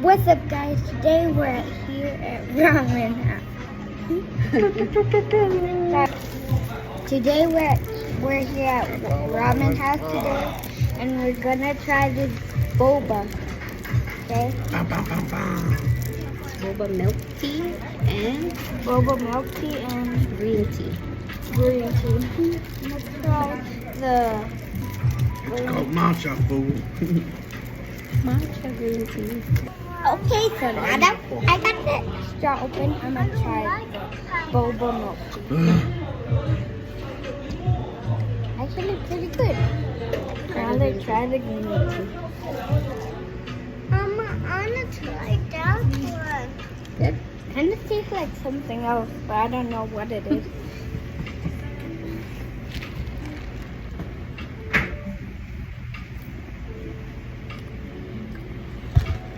What's up, guys? Today we're here at Ramen House. Today we're here at Ramen House today, and we're gonna try this boba. Okay? Boba milk tea and Boba milk tea and green tea. green tea. Let's try the. It's called matcha food. Matcha green tea. Okay, so now that I got the straw open, I'm gonna try the boba milk tea. Actually, pretty good. Now let's try the green tea. I wanna try that one. Good. Kind of tastes like something else, but I don't know what it is.